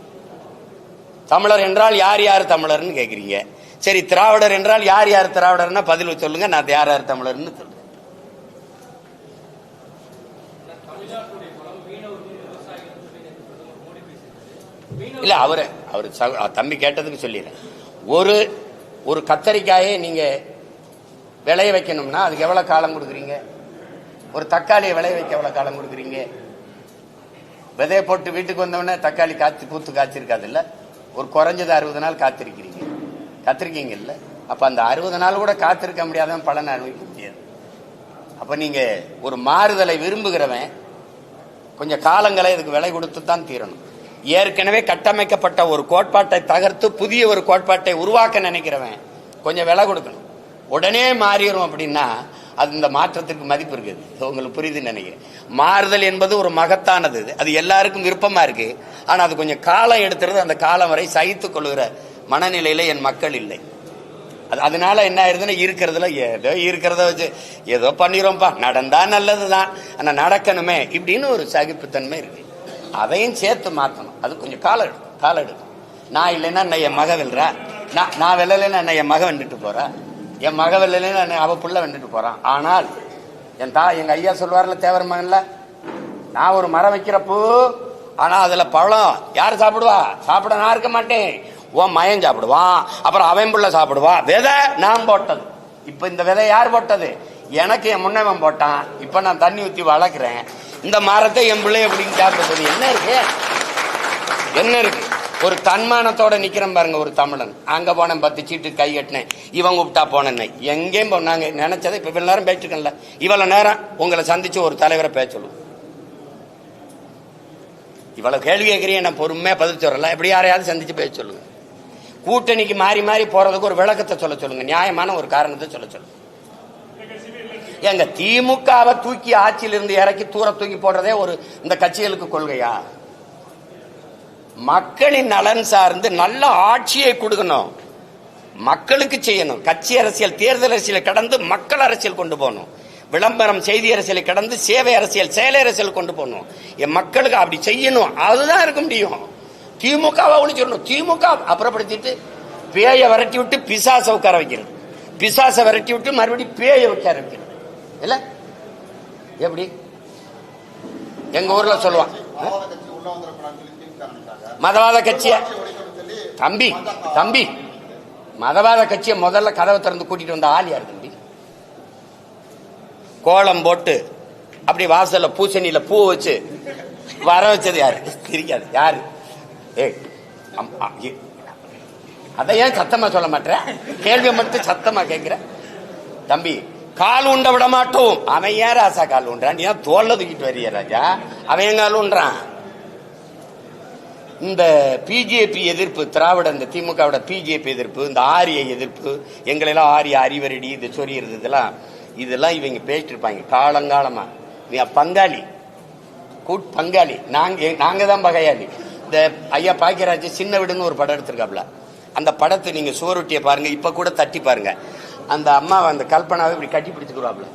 B: தமிழர் என்றால் யார் யார் தமிழர்னு கேக்குறீங்க. சரி, திராவிடர் என்றால் யார் யார் திராவிடர்னா பதில் சொல்லுங்க. நான் யார் யார் தமிழர்னு சொல்றேன். இல்ல அவரு தம்பி கேட்டதுக்கு சொல்லிடுறேன். ஒரு கத்தரிக்காயை நீங்க விளைய வைக்கணும்னா அதுக்கு எவ்வளவு காலம் கொடுக்குறீங்க? ஒரு தக்காளியை விளைய வைக்க எவ்வளவு காலம் கொடுக்குறீங்க? விதையை போட்டு வீட்டுக்கு வந்தவொடனே தக்காளி பூத்து காய்ச்சிருக்காது இல்ல, ஒரு குறைஞ்சது 60 நாள் காத்திருக்கீங்க இல்ல. அப்ப அந்த 60 நாள் கூட காத்திருக்க முடியாத பலனை அனுபவிக்க முடியாது. அப்ப நீங்க ஒரு மாறுதலை விரும்புகிறவன் கொஞ்சம் காலங்களை இதுக்கு விலை கொடுத்து தான் தீரணும். ஏற்கனவே கட்டமைக்கப்பட்ட ஒரு கோட்பாட்டை தகர்த்து புதிய ஒரு கோட்பாட்டை உருவாக்க நினைக்கிறவன் கொஞ்சம் விலை கொடுக்கணும். உடனே மாறிடும் அப்படின்னா அது இந்த மாற்றத்திற்கு மதிப்பு இருக்குது. உங்களுக்கு புரியுதுன்னு நினைக்கிறேன். மாறுதல் என்பது ஒரு மகத்தானது, அது எல்லாருக்கும் விருப்பமா இருக்கு. ஆனா அது கொஞ்சம் காலம் எடுத்துறது. அந்த காலம் வரை சகித்துக் கொள்ளுகிற மனநிலையில என் மக்கள் இல்லை. அதனால என்ன ஆயிருதுன்னா இருக்கிறதுல இருக்கிறத வச்சு ஏதோ பண்ணிடுவோம்ப்பா, நடந்தா நல்லதுதான், ஆனா நடக்கணுமே இப்படின்னு ஒரு சகிப்புத்தன்மை இருக்கு. அதையும் சேர்த்து மாற்றணும். அது கொஞ்சம் காலம் எடுக்கும். நான் இல்லைன்னா என் மக வெல்றா, நான் வெல்லலைன்னா என் மக வெண்டுட்டு போறா, என் மக வெல்லலைன்னா அவ புள்ள வெண்டுட்டு போறான். ஆனால் எங்க ஐயா சொல்வார்ல தேவர் மகன்ல, நான் ஒரு மரம் வைக்கிறப்போ ஆனா அதுல பழம் யாரு சாப்பிடுவா? சாப்பிட நான் இருக்க மாட்டேன், உன் மயன் சாப்பிடுவான், அப்புறம் அவன் புள்ள சாப்பிடுவான். விதை நான் போட்டது. இப்ப இந்த விதை யார் போட்டது? எனக்கு என் முன்னவன் போட்டான். இப்ப நான் தண்ணி ஊத்தி வளர்க்கிறேன். இந்த மரத்தை என் பிள்ளை எப்படின்னு சாப்பிடுறது என்ன இருக்கு? ஒரு தன்மானத்தோட நிக்கிறேன் பாருங்க ஒரு தமிழன். அங்க போனேன் 10 சீட்டு கை கட்டினேன், இவன் கூப்பிட்டா போனேன், எங்கேயும் போனாங்க நினைச்சதை இப்ப இவ்வளவு நேரம் பேசிருக்கேன்ல, இவ்வளவு நேரம் உங்களை சந்திச்சு ஒரு தலைவரை பேச சொல்லுவோம். இவ்வளவு கேள்வி கேட்கறீங்க, நான் பொறுமையா பதில் சொல்றல. எப்படி யாரையாவது சந்திச்சு பேச சொல்லுங்க. கூட்டணிக்கு மாறி மாறி போறதுக்கு ஒரு விளக்கத்தை சொல்ல சொல்லுங்க, நியாயமான ஒரு காரணத்தை சொல்ல சொல்லுங்க. எங்க திமுகவை தூக்கி ஆட்சியிலிருந்து இறக்கி தூக்கி போடுறதே ஒரு இந்த கட்சிகளுக்கு கொள்கையா? மக்களின் நலன் சார்ந்து நல்ல ஆட்சியை கொடுக்கணும், மக்களுக்கு செய்யணும். கட்சி அரசியல் தேர்தல் அரசியலை கடந்து மக்கள் அரசியல் கொண்டு போகணும். விளம்பரம் செய்தி அரசியலை கடந்து சேவை அரசியல் செயலை அரசியல் கொண்டு போகணும். என் மக்களுக்கு அப்படி செய்யணும். அதுதான் இருக்க முடியும். திமுகவை ஒழிச்சிடணும். திமுக அப்புறப்படுத்திட்டு பேயை விரட்டி விட்டு பிசாசை உட்கார வைக்கிறது, பிசாசை விரட்டி விட்டு மறுபடியும் பேயை உட்கார வைக்கிறது இல்ல? எப்படி எங்க ஊர்ல சொல்லுவான், மதவாத கட்சிய தம்பி மதவாத கட்சியை முதல்ல கதவை திறந்து கூட்டிட்டு வந்த ஆள் யாரு தம்பி? கோலம் போட்டு அப்படி வாசல்ல பூசணியில பூ வச்சு வர வச்சது யாரு? தெரியாது யாரு? அதை ஏன் சத்தமா சொல்ல மாட்டேன்? கேள்வி மட்டும் சத்தமா கேட்கிற தம்பி. கால் உண்ட விட மாட்டோம். அவன் ஏன் ராசா கால் உண்டான்? ஏன் தோல்ல தூக்கிட்டு வரிய ராஜா? அவன் கால் உண்டான். இந்த பிஜேபி எதிர்ப்பு, திராவிட இந்த திமுகவோட பிஜேபி எதிர்ப்பு, இந்த ஆரிய எதிர்ப்பு, எங்களெல்லாம் ஆரிய அறிவரடி இது சொறியறது, இதெல்லாம் இவங்க பேசிட்டு இருப்பாங்க காலங்காலமா. நீ பங்காளி பங்காளி, நாங்க தான் பகையாளி. இந்த ஐயா பாக்கியராஜ் சின்ன வீடுன்னு ஒரு படம் எடுத்திருக்காப்ல, அந்த படத்தை நீங்க சுவரொட்டியை பாருங்க, இப்ப கூட தட்டி பாருங்க. அந்த அம்மாவை அந்த கல்பனாவை இப்படி கட்டி பிடிச்சுக்கிறாப்ல,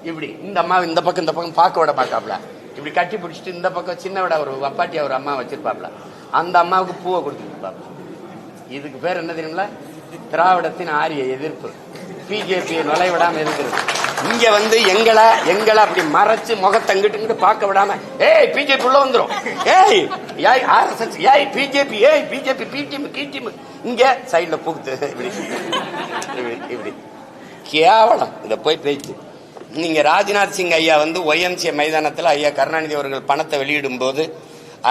B: இப்படி இந்த அம்மாவை இந்த பக்கம் பார்க்க விட மாட்டாப்ல, இப்படி கட்டி பிடிச்சிட்டு இந்த பக்கம் சின்ன விட ஒரு வப்பாட்டியா ஒரு அம்மா வச்சிருப்பாப்ல, அந்த அம்மாவுக்கு பூவை கொடுத்துருப்பாப்ல. இதுக்கு பேர் என்ன தெரியுங்களா? திராவிடத்தின் ஆரிய எதிர்ப்பு. பிஜேபி நுழைவிடாம இருக்கிறது. இங்க வந்து எங்களை அப்படி மறைச்சு முகத்தங்கிட்டு பார்க்க விடாம, ஏய் பிஜேபி உள்ள வந்துரும், ஏய் ஆர்எஸ்எஸ், ஏய் பிஜேபி, ஏய் பிஜேபி பிடிஎம், இங்க சைட்ல புகுத்து இப்படி கேவலம். இத போய் பேச்சு. நீங்க ராஜ்நாத் சிங் ஐயா வந்து ஒய்எம்சிஏ மைதானத்தில் ஐயா கருணாநிதி அவர்கள் பணத்தை வெளியிடும் போது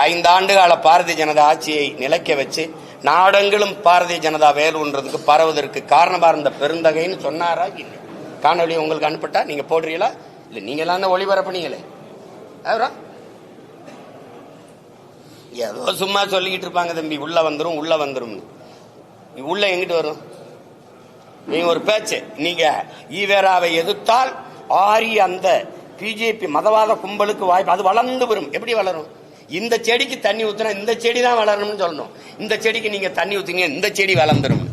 B: 5 ஆண்டு கால பாரதிய ஜனதா ஆட்சியை நிலைக்க வச்சு நாடெங்கிலும் பாரதிய ஜனதா வேலுன்றதுக்கு பரவுவதற்கு காரணமா இருந்த பெருந்தகைன்னு சொன்னாரா? இல்லை. காணொலி உங்களுக்கு அனுப்பிட்டா நீங்க போடுறீங்களா? இல்ல நீங்க எல்லாம் ஒளிபரப்புனீங்களே, ஏதோ சும்மா சொல்லிக்கிட்டு இருப்பாங்க தம்பி. உள்ள வந்துரும் உள்ள எங்கிட்டு வரும்? நீங்க ஒரு பேச்சு, நீங்க ஈவேராவை எதிர்த்தால் ஆரிய அந்த பிஜேபி மதவாத கும்பலுக்கு வாய்ப்பு, அது வளர்ந்து வரும். எப்படி வளரும்? இந்த செடிக்கு தண்ணி ஊத்துனா இந்த செடி தான் வளரணும்னு சொல்லணும். இந்த செடிக்கு நீங்க தண்ணி ஊத்துங்க, இந்த செடி வளர்ந்துரும்.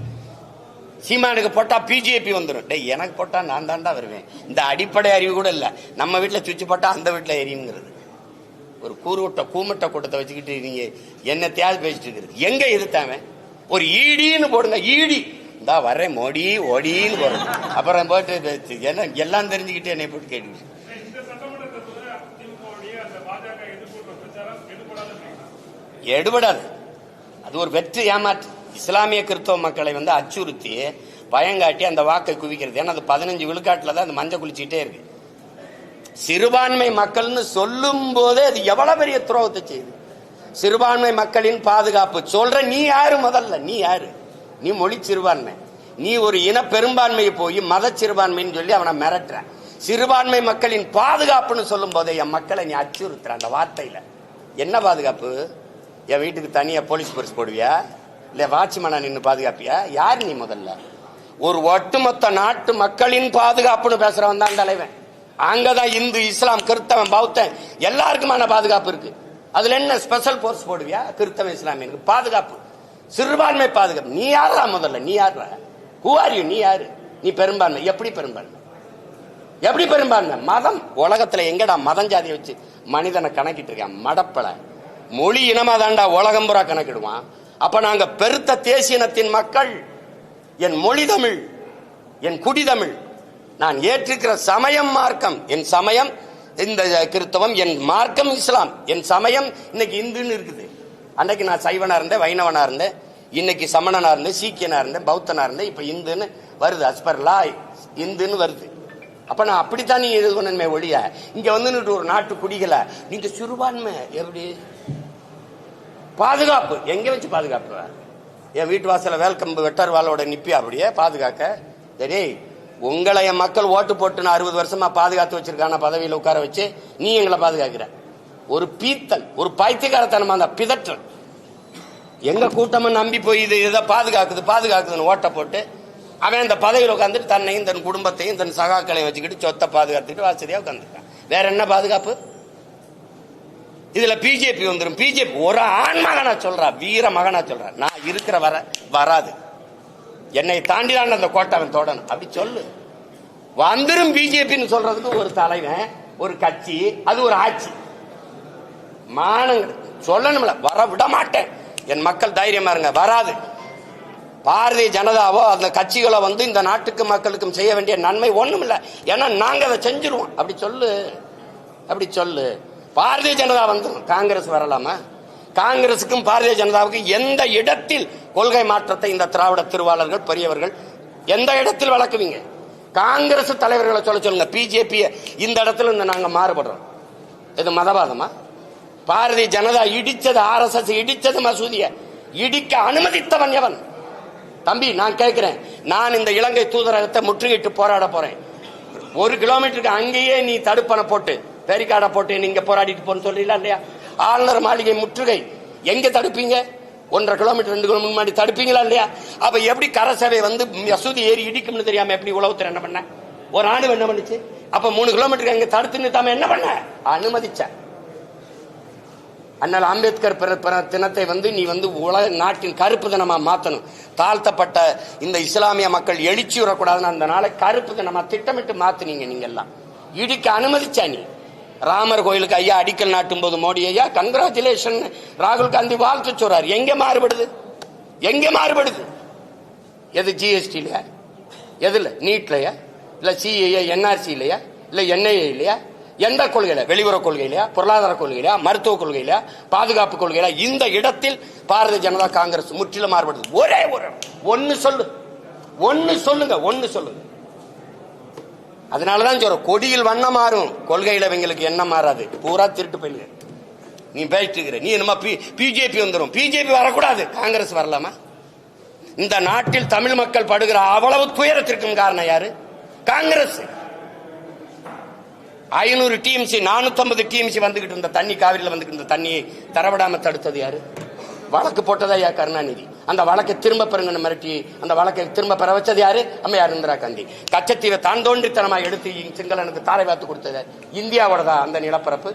B: சீமானுக்கு போட்டா பிஜேபி வந்துடும். டேய் எனக்கு போட்டா நான் தாண்டா வருவேன். இந்த அடிப்படை அறிவு கூட இல்ல. நம்ம வீட்டுல சுவிட்ச் போட்டா அந்த வீட்டுல எரியுங்கிறது ஒரு கூமட்ட கூட்டத்தை வச்சுக்கிட்டு நீங்க என்ன தேவை பேசிட்டு இருக்கிறது. எங்க எதிர்த்தாம ஒரு ஈடின்னு போடுங்க, ஈடி இந்தா வர்றேன் மோடி ஓடின்னு போறேன். அப்புறம் போட்டு என்ன எல்லாம் தெரிஞ்சுக்கிட்டு என்னை போட்டு கேட்டு எடுபடாது. அது ஒரு வெற்றி ஏமாற்று. இஸ்லாமிய கிறிஸ்தவ மக்களை வந்து அச்சுறுத்தி பயங்காட்டி அந்த வாக்கை குவிக்கிறது. ஏன்னா அது 15 விழுக்காட்டுல தான் அந்த மஞ்சள் குளிச்சுட்டே இருக்கு. சிறுபான்மை மக்கள்னு சொல்லும் போதே அது எவ்வளவு பெரிய துரோகத்தை செய்யுது. சிறுபான்மை மக்களின் பாதுகாப்பு சொல்ற நீ யாரு? முதல்ல நீ யாரு? நீ மொழி சிறுபான்மை. நீ ஒரு இன பெரும்பான்மையை போய் மத சிறுபான்மைன்னு சொல்லி அவனை மிரட்டுற. சிறுபான்மை மக்களின் பாதுகாப்புன்னு சொல்லும் போதே என் மக்களை நீ அச்சுறுத்துற. அந்த வார்த்தையில என்ன பாதுகாப்பு? என் வீட்டுக்கு தனியா போலீஸ் பரிசு போடுவியா? இல்ல வாட்ச்மேனா நின்று பாதுகாப்பியா? யாரு நீ? முதல்ல ஒரு ஒட்டுமொத்த நாட்டு மக்களின் பாதுகாப்புன்னு பேசுறவன் தான் தலைவன். அங்கதான் இந்து இஸ்லாம் கிறிஸ்தவன் பௌத்தன் எல்லாருக்குமான பாதுகாப்பு இருக்கு. அதுல என்ன ஸ்பெஷல் போர்ஸ் போடுவியா? கிறிஸ்தவன் இஸ்லாமியனுக்கு பாதுகாப்பு, சிறுபான்மை பாதுகாப்பு. நீ யாரா? முதல்ல நீ யாரா? Who are you? நீ யாரு? நீ பெரும்பான்மை. எப்படி பெரும்பான்மை? எப்படி பெரும்பான்மை? மதம். உலகத்துல எங்கடா மதம் ஜாதியை வச்சு மனிதனை கணக்கிட்டு இருக்கான்? மடப்பல மொழி இனமா தாண்டா உலகம் புறா கணக்கிடுவான். அப்ப நாங்க பெருத்த தேசியனத்தின் மக்கள். என் மொழி தமிழ், என் குடி தமிழ், நான் ஏற்றிருக்கிற சமயம் மார்க்கம். என் சமயம் இந்த கிறிஸ்தவம், என் மார்க்கம் இஸ்லாம், என் சமயம் இன்னைக்கு இந்துன்னு இருக்குது. அன்னைக்கு நான் சைவனா இருந்தேன், வைணவனா இருந்தேன், இன்னைக்கு சமணனா இருந்தேன், சீக்கியனா இருந்தேன், பௌத்தனா இருந்தேன், இப்ப இந்துன்னு வருது. அஸ்பர்லா இந்துன்னு வருது. அப்ப நான் அப்படித்தான் நீங்க இது பண்ணணுமே ஒழிய இங்க வந்து ஒரு நாட்டு குடிகளை நீங்க சிறுபான்மை எப்படி பாதுகாப்பு எங்க வச்சு பாதுகாப்பு? என் வீட்டு வாசல வேல்கம்பு வெட்டர் வாளோட நிப்பி அப்படியே பாதுகாக்க. சரி, உங்களை என் மக்கள் ஓட்டு போட்டு 60 வருஷமா பாதுகாத்து வச்சிருக்கான பதவியில உட்கார வச்சு நீ எங்களை பாதுகாக்கிற. ஒரு பீத்தல், ஒரு பைத்தியக்காரத்தனமா அந்த பிதற்றல். எங்க கூட்டமும் நம்பி போய் இது இதை பாதுகாக்குதுன்னு ஓட்ட போட்டு அவன் இந்த பதவியில் உட்காந்துட்டு தன்னையும் தன் குடும்பத்தையும் தன் சகாக்களையும் வச்சுக்கிட்டு சொத்தை பாதுகாத்துட்டு வசதியா உட்காந்துருக்கான். வேற என்ன பாதுகாப்பு? இதுல பிஜேபி வந்துடும். பிஜேபி ஒரு ஆண் மகனா சொல்றா, வீர மகனா சொல்றா, நான் இருக்கிற வராது, என்னை தாண்டிதான் அந்த கோட்டை அவன் தொடணும் அப்படி சொல்லு. வந்துடும் பிஜேபின்னு சொல்றதுக்கு ஒரு தலைவன், ஒரு கட்சி, அது ஒரு ஆட்சி. மானங்கள் சொல்லணும்ல, வர விட மாட்டேன். என் மக்கள் தைரியமா இருங்க, வராது. பாரதிய ஜனதாவோ அந்த கட்சிகளோ வந்து இந்த நாட்டுக்கு மக்களுக்கும் செய்ய வேண்டிய நன்மை ஒண்ணும் இல்லை. ஏன்னா நாங்க அதை செஞ்சிருவோம். அப்படி சொல்லு. பாரதிய ஜனதா வந்து காங்கிரஸ் வரலாமா? காங்கிரசுக்கும் பாரதிய ஜனதாவுக்கும் எந்த இடத்தில் கொள்கை மாற்றத்தை இந்த திராவிட திருவாளர்கள் பெரியவர்கள் எந்த இடத்தில் வளர்க்குவீங்க? காங்கிரஸ் தலைவர்களை சொல்லுங்க. பிஜேபி இந்த இடத்துல நாங்க மாறுபடுறோம். இது மதவாதமா? பாரதிய ஜனதா இடிச்சது, RSS இடிச்சது, மசூதியை இடிக்க அனுமதித்தவன் எவன்? தம்பி நான் கேட்கிறேன், நான் இந்த இலங்கை தூதரகத்தை முற்றுகையிட்டு போராட போறேன். 1 கிலோமீட்டருக்கு அங்கேயே நீ தடுப்பணை போட்டு பேரிகார்டை போட்டு நீங்க போராடிட்டு போன்னு சொல்றீங்களா இல்லையா? ஆளுநர் மாளிகை முற்றுகை எங்க தடுப்பீங்க? 1.5 கிலோமீட்டர் 2 கிலோமீட்டர் முன்னாடி தடுப்பீங்களா இல்லையா? அப்ப எப்படி கரசேவை வந்து மசூதி ஏறி இடிக்கும்னு தெரியாம எப்படி உளவுத்துறை என்ன பண்ண? ஒரு ஆண்டு என்ன பண்ணுச்சு? அப்ப 3 கிலோமீட்டருக்கு அங்க தடுத்து நிறுத்தாம என்ன பண்ண? அனுமதிச்ச. அண்ணல் அம்பேத்கர் பிறந்த தினத்தை வந்து நீ வந்து உலக நாட்டின் கருப்பு தினமா மாத்தணும். தாழ்த்தப்பட்ட இந்த இஸ்லாமிய மக்கள் எழுச்சி வரக்கூடாதுன்னு அந்த நாளை கருப்பு தினமா திட்டமிட்டு மாத்தினீங்க. நீங்க எல்லாம் இடிக்க அனுமதிச்சா. நீ ராமர் கோயிலுக்கு ஐயா அடிக்கல் நாட்டும் போது மோடி ஐயா கங்க்ராச்சுலேஷன் ராகுல் காந்தி வாழ்த்து சொல்றாரு. எங்க மாறுபடுது? எது ஜிஎஸ்டிலயா? எதுல? நீட்லயா? இல்ல சிஏ NRC இல்லையா? இல்ல NIA இல்லையா? எந்த கொள்கையில? வெளியுறவு கொள்கையிலையா? பொருளாதார கொள்கையிலையா? மருத்துவ கொள்கையிலையா? பாதுகாப்பு கொள்கையில? இந்த இடத்தில் பாரதிய ஜனதா காங்கிரஸ் முற்றிலும் மாறுபடுது. ஒரே ஒன்னு சொல்லுங்க. அதனாலதான் சொல்ற, கொடியில் வண்ணம் மாறும், கொள்கையில இவங்களுக்கு என்ன மாறாது. பூரா திருட்டு போயிடுங்க. நீ பேசிட்டு இருக்கிற, நீ என்னமா பிஜேபி வந்துடும். பிஜேபி வரக்கூடாது, காங்கிரஸ் வரலாமா? இந்த நாட்டில் தமிழ் மக்கள் படுகிற அவ்வளவு துயரத்திற்கும் காரணம் யாரு? காங்கிரஸ். 500 TMC 450 TMC வந்துகிட்டு இருந்த தண்ணி, காவிரியில் வந்துகிட்டு இருந்த தண்ணியை தரவிடாம தடுத்தது யாரு? வழக்கு போட்டதா யா கருணாநிதி. அந்த வழக்கை திரும்ப பெறுங்க மிரட்டி அந்த வழக்கை திரும்ப பெற வச்சது யாரு? அம்மையார் இந்திரா காந்தி. கச்சத்தீவை தான் தோன்றித்தனமா எடுத்து சிங்களனுக்கு தாரை வாத்து கொடுத்தது இந்தியாவோடதா? அந்த நிலப்பரப்பு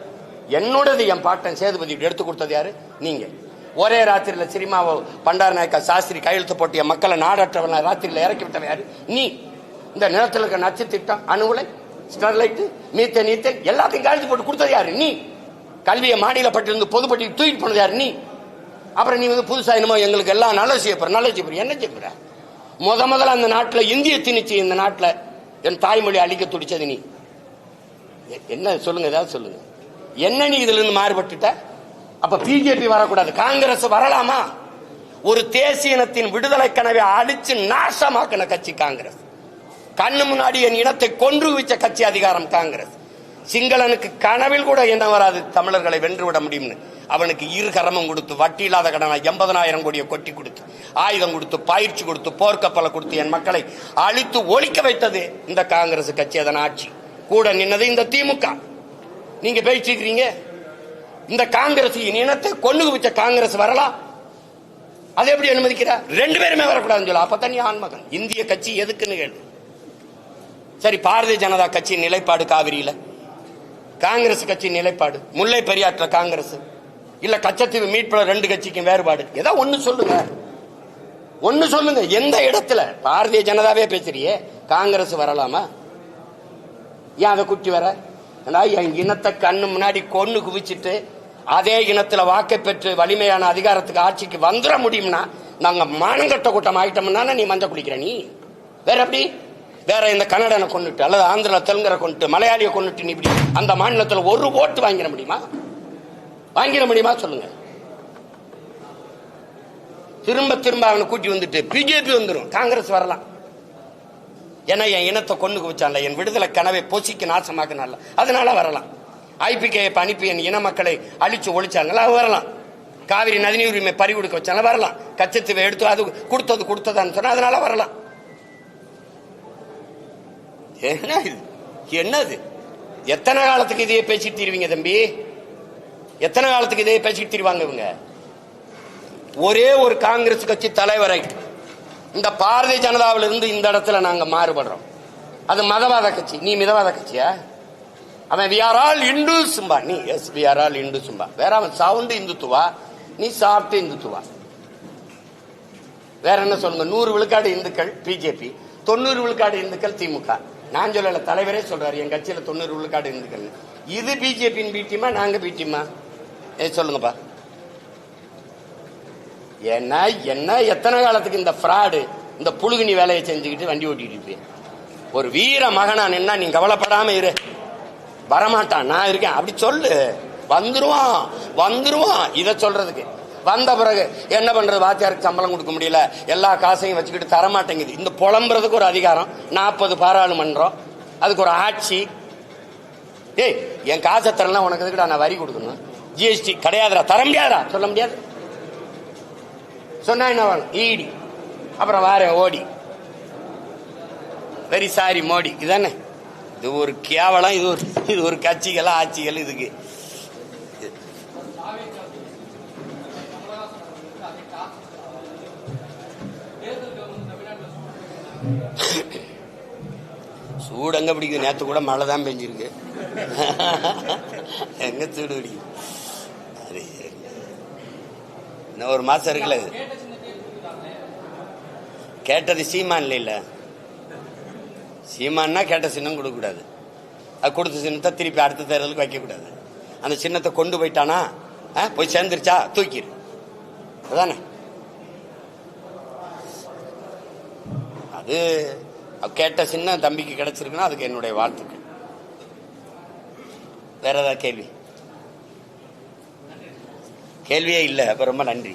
B: என்னோடது. என் பாட்டன் சேதுபதி எடுத்து கொடுத்தது யாரு? நீங்க. ஒரே ராத்திரியில சினிமாவோ பண்டார நாயக்கா சாஸ்திரி கையெழுத்து போட்டிய மக்களை நாடற்றவன ராத்திரியில இறக்கி விட்டவன் யாரு? நீ. இந்த நிலத்தில் இருக்க நச்சு திட்டம், அணுகுலை, ஸ்டெர்லைட், மீத்தேன், எல்லாத்தையும் கையெழுத்து போட்டு கொடுத்தது யாரு? நீ. கல்வியை மாநில பட்டியலிருந்து பொதுப்பட்டியல் தூக்கிட்டு போனது யாரு? நீ. அப்புறம் நீ வந்து புதுசா என்னமோ எங்களுக்கு எல்லாம் நல்லது செய்யப்படுற என்ன செய்யப்படுற? முதல்ல அந்த நாட்டில் இந்திய திணிச்சு இந்த நாட்டில் என் தாய்மொழி அழிக்க துடிச்சது நீ. என்ன சொல்லுங்க, ஏதாவது சொல்லுங்க. என்ன நீ இதுல இருந்து மாறுபட்டுட்ட? அப்ப பிஜேபி வரக்கூடாது, காங்கிரஸ் வரலாமா? ஒரு தேசிய இனத்தின் விடுதலை கனவை அழிச்சு நாசமாக்கின கட்சி காங்கிரஸ். கண்ணு முன்னாடி என் இனத்தை கொன்று வச்ச கட்சி அதிகாரம் காங்கிரஸ். சிங்களனுக்கு கனவில் கூட என்ன வராது தமிழர்களை வென்றுவிட முடியும்னு. அவனுக்கு 2 கரமும் கொடுத்து, வட்டி இல்லாத கடனை 80,000 கோடியை கொட்டி கொடுத்து, ஆயுதம் கொடுத்து, பயிற்சி கொடுத்து, போர்க்கப்பலை கொடுத்து என் மக்களை அழித்து ஒழிக்க வைத்தது இந்த காங்கிரஸ் கட்சி. அதன் ஆட்சி கூட நின்னது இந்த திமுக. நீங்க பேசிட்டு இருக்கிறீங்க. இந்த காங்கிரஸ் இனத்தை கொண்டு வச்ச காங்கிரஸ் வரலாம், அதை எப்படி அனுமதிக்கிற? 2 பேருமே வரக்கூடாதுன்னு சொல்ல. அப்பதான் நீ ஆண்மகன். இந்திய கட்சி எதுக்குன்னு கேளு. சரி, பாரதிய ஜனதா கட்சி நிலைப்பாடு காவிரியில, காங்கிரஸ் கட்சி நிலைப்பாடு முல்லை பெரியாற்ற காங்கிரஸ் இல்ல கச்சத்தீவு மீட்புல 2 கட்சிக்கும் வேறுபாடு. ஏதாவது ஒன்னு சொல்லுங்க. எந்த இடத்துல? பாரதிய ஜனதாவே பேசுறியே, காங்கிரஸ் வரலாமா? ஏன் அதை குட்டி வர? என் இனத்தை கண்ணு முன்னாடி கொன்னு குவிச்சிட்டு அதே இனத்துல வாக்கை பெற்று வலிமையான அதிகாரத்துக்கு ஆட்சிக்கு வந்துட முடியும்னா நாங்க மானங்கட்ட கூட்டம் ஆயிட்டோம்னா நீ மஞ்ச குளிக்கிற? நீ வேற எப்படி? வேற இந்த கன்னடனை கொண்டுட்டு அல்லது ஆந்திரா தெலுங்கரை கொண்டுட்டு மலையாளியை கொண்டுட்டு நீ இப்படி அந்த மாநிலத்துல ஒரு ஓட்டு வாங்கிட முடியுமா? வாங்கிட முடியுமா சொல்லுங்க? திரும்ப திரும்ப அவனை கூட்டி வந்துட்டு பிஜேபி வந்துடும், காங்கிரஸ் வரலாம். ஏன்னா என் இனத்தை கொண்டு குவிச்சான்ல, என் விடுதலை கனவை பொசிக்கு நாசமாக்கினால, அதனால வரலாம். ஐபிகே அனுப்பி என் இன மக்களை அழிச்சு ஒழிச்சாங்களா, வரலாம். காவிரி நதிநீர் உரிமை பறி கொடுக்க வச்சால வரலாம். கச்சத்தீவை எடுத்து அது கொடுத்ததான்னு சொன்னா அதனால வரலாம். என்னது? எத்தனை காலத்துக்கு இதையே பேசிட்டு தீருவீங்க தம்பி? எத்தனை காலத்துக்கு இதையே பேசிட்டு தீருவாங்க இவங்க? ஒரே ஒரு காங்கிரஸ் கட்சி தலைவரை இந்த பாரதிய ஜனதாவில் இருந்து இந்த இடத்துல நாங்க மாறுபடுறோம். அது மதவாத கட்சி, நீ மிதவாத கட்சியா? அவன் we are all Hindus சும்பா, நீ yes we are all Hindus சும்பா. வேற அவன் சவுண்ட் இந்துத்துவா, நீ சாப்பிட்டு இந்துத்துவா. வேற என்ன சொல்லுங்க? 100 விழுக்காடு இந்துக்கள் பிஜேபி, 90 விழுக்காடு இந்துக்கள் திமுக. நான் சொல்லல, தலைவரே சொல்றாரு என் கட்சியில 90 விழுக்காடு இந்துக்கள். இது பிஜேபியின் பி டீமா நாங்க பி டீமா? சொல்லுங்கப்பா. என்ன என்ன எத்தனை காலத்துக்கு இந்த ஃப்ராடு இந்த புழுகினி வேலையை செஞ்சுக்கிட்டு வண்டி ஓட்டிட்டு இருப்பேன்? ஒரு வீர மகனா நின்னா நீ கவலைப்படாம இரு, வரமாட்டான், நான் இருக்கேன் அப்படி சொல்லு. வந்துருவான். இத சொல்றதுக்கு வந்த பிறகு என்ன பண்றது? வாத்தியாருக்கு சம்பளம் கொடுக்க முடியல, எல்லா காசையும் வச்சுக்கிட்டு தரமாட்டேங்குது. இந்த புலம்புறதுக்கு ஒரு அதிகாரம், 40 பாராளுமன்றம், அதுக்கு ஒரு ஆட்சி. என் காசை தரலாம், உனக்கு எதுக்குடா நான் வரி கொடுக்கணும்? ஜிஎஸ்டி கிடையாதுடா, தர முடியாதா? சொல்ல முடியாது. சொன்னா என்ன வேணும்? ஈடி. அப்புறம் வார ஓடி, வெரி சாரி மோடி. இதுதானே? இது ஒரு கேவலம். இது ஒரு கட்சிகள் ஆட்சிகள். இதுக்கு சூடு எங்க பிடிக்குது? நேற்று கூட மழை தான் பெஞ்சிருக்கு. எங்க சூடு பிடிக்குது? இன்னும் ஒரு மாசம் இருக்குல்ல. கேட்டது சீமான் இல்ல, சீமான்னா கேட்ட சின்னம் கொடுக்க கூடாது. அது கொடுத்த சின்னத்தை திருப்பி அடுத்த தேர்தலுக்கு வைக்க கூடாது. அந்த சின்னத்தை கொண்டு போயிட்டானா போய் சேர்ந்துருச்சா தூக்கிடு, அதானே? அது கேட்ட சின்ன தம்பிக்கு கிடைச்சிருக்குன்னா அதுக்கு என்னுடைய வாழ்த்துக்கள். வேற ஏதாவது கேள்வியே இல்லை. அப்ப ரொம்ப நன்றி.